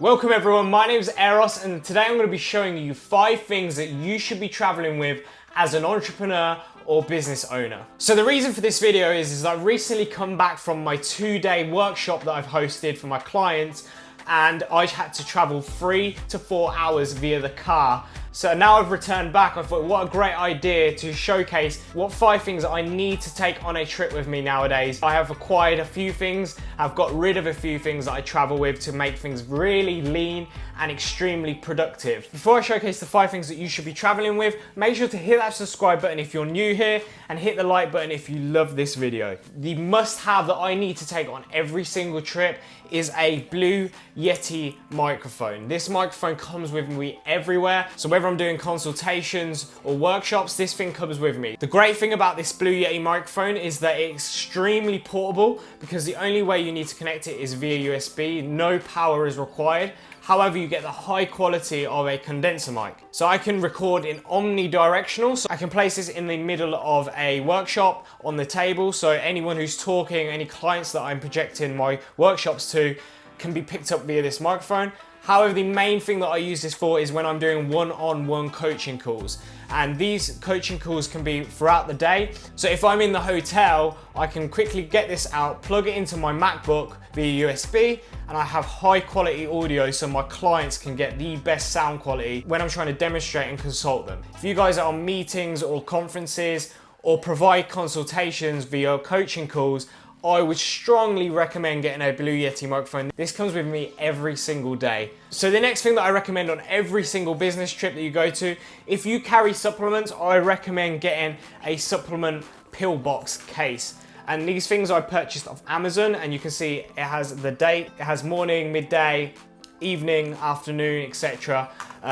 Welcome everyone, my name is Eros and today I'm going to be showing you 5 things that you should be traveling with as an entrepreneur or business owner. So the reason for this video is I've recently come back from my 2-day workshop that I've hosted for my clients, and I had to travel 3 to 4 hours via the car. So now I've returned back, I thought what a great idea to showcase what 5 things I need to take on a trip with me nowadays. I have acquired a few things, I've got rid of a few things that I travel with to make things really lean and extremely productive. Before I showcase the 5 things that you should be traveling with, make sure to hit that subscribe button if you're new here and hit the like button if you love this video. The must-have that I need to take on every single trip is a Blue Yeti microphone. This microphone comes with me everywhere, so whether I'm doing consultations or workshops, this thing comes with me. The great thing about this Blue Yeti microphone is that it's extremely portable because the only way you need to connect it is via USB. No power is required. However, you get the high quality of a condenser mic. So I can record in omnidirectional, so I can place this in the middle of a workshop on the table, so anyone who's talking, any clients that I'm projecting my workshops to can be picked up via this microphone. However, the main thing that I use this for is when I'm doing one-on-one coaching calls. And these coaching calls can be throughout the day. So if I'm in the hotel, I can quickly get this out, plug it into my MacBook via USB, and I have high quality audio so my clients can get the best sound quality when I'm trying to demonstrate and consult them. If you guys are on meetings or conferences or provide consultations via coaching calls, I would strongly recommend getting a Blue Yeti microphone. This comes with me every single day. So the next thing that I recommend on every single business trip that you go to, if you carry supplements, I recommend getting a supplement pill box case. And these things I purchased off Amazon, and you can see it has the date, it has morning, midday, evening, afternoon, etc.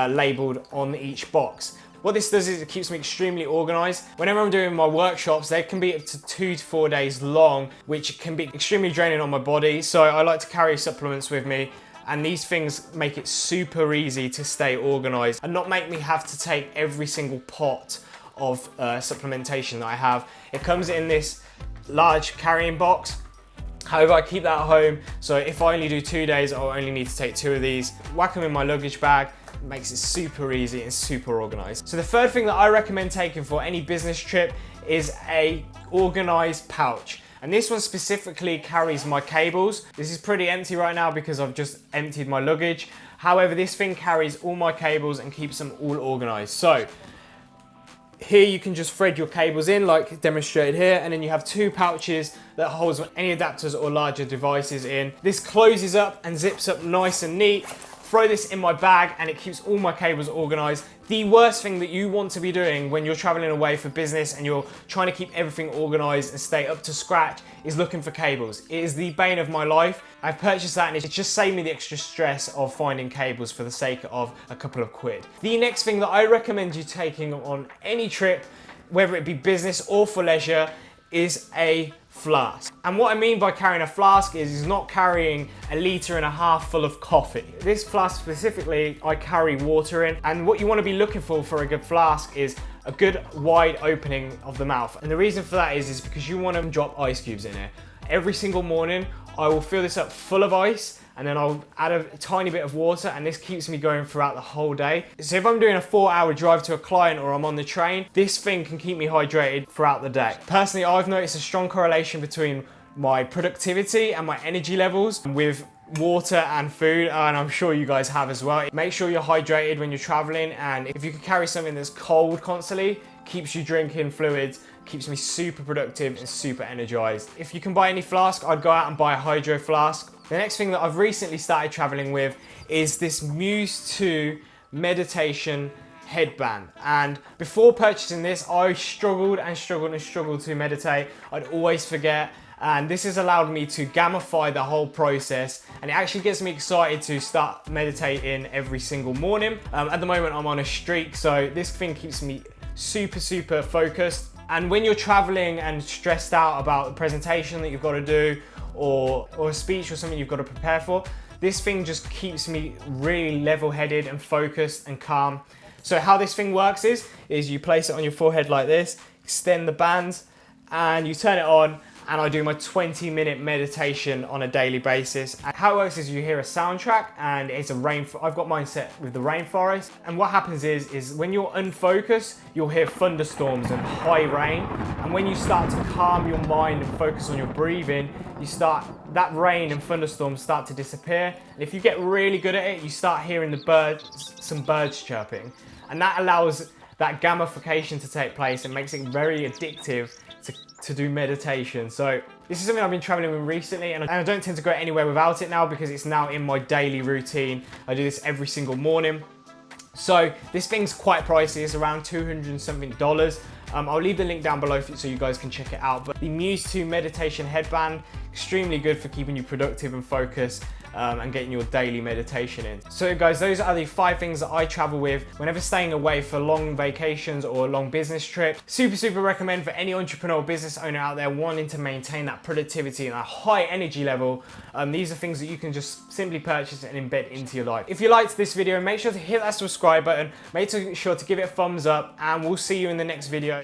Labeled on each box. What this does is it keeps me extremely organized. Whenever I'm doing my workshops, they can be up to 2 to 4 days long, which can be extremely draining on my body. So I like to carry supplements with me, and these things make it super easy to stay organized and not make me have to take every single pot of supplementation that I have. It comes in this large carrying box. However, I keep that at home, so if I only do 2 days, I'll only need to take 2 of these, whack them in my luggage bag. Makes it super easy and super organized. So the third thing that I recommend taking for any business trip is a organized pouch. And this one specifically carries my cables. This is pretty empty right now because I've just emptied my luggage. However, this thing carries all my cables and keeps them all organized. So here you can just thread your cables in like demonstrated here, and then you have 2 pouches that holds any adapters or larger devices in. This closes up and zips up nice and neat. Throw this in my bag and it keeps all my cables organized. The worst thing that you want to be doing when you're traveling away for business and you're trying to keep everything organized and stay up to scratch is looking for cables. It is the bane of my life. I've purchased that and it's just saved me the extra stress of finding cables for the sake of a couple of quid. The next thing that I recommend you taking on any trip, whether it be business or for leisure, is a flask. And what I mean by carrying a flask is not carrying 1.5 litres full of coffee. This flask specifically, I carry water in, and what you want to be looking for a good flask is a good wide opening of the mouth. And the reason for that is because you want to drop ice cubes in here. Every single morning, I will fill this up full of ice, and then I'll add a tiny bit of water, and this keeps me going throughout the whole day. So if I'm doing a 4-hour drive to a client or I'm on the train, this thing can keep me hydrated throughout the day. Personally, I've noticed a strong correlation between my productivity and my energy levels with water and food, and I'm sure you guys have as well. Make sure you're hydrated when you're traveling, and if you can carry something that's cold constantly, keeps you drinking fluids, keeps me super productive and super energized. If you can buy any flask, I'd go out and buy a hydro flask. The next thing that I've recently started traveling with is this Muse 2 meditation headband. And before purchasing this, I struggled to meditate. I'd always forget. And this has allowed me to gamify the whole process, and it actually gets me excited to start meditating every single morning. At the moment, I'm on a streak, so this thing keeps me super focused. And when you're traveling and stressed out about the presentation that you've got to do, or a speech or something you've got to prepare for, this thing just keeps me really level-headed and focused and calm. So how this thing works is you place it on your forehead like this, extend the bands, and you turn it on, and I do my 20-minute meditation on a daily basis. And how it works is you hear a soundtrack, and it's a I've got mine set with the rainforest. And what happens is when you're unfocused, you'll hear thunderstorms and high rain. And when you start to calm your mind and focus on your breathing, that rain and thunderstorms start to disappear. And if you get really good at it, you start hearing some birds chirping. And that allows that gamification to take place and makes it very addictive to do meditation. So this is something I've been traveling with recently, and I don't tend to go anywhere without it now because it's now in my daily routine. I do this every single morning. So this thing's quite pricey, it's around $200 and something. I'll leave the link down below so you guys can check it out. But the Muse 2 meditation headband, extremely good for keeping you productive and focused and getting your daily meditation in. So guys, those are the 5 things that I travel with whenever staying away for long vacations or a long business trip. Super recommend for any entrepreneur or business owner out there wanting to maintain that productivity and that high energy level. These are things that you can just simply purchase and embed into your life. If you liked this video, make sure to hit that subscribe button, make sure to give it a thumbs up, and we'll see you in the next video.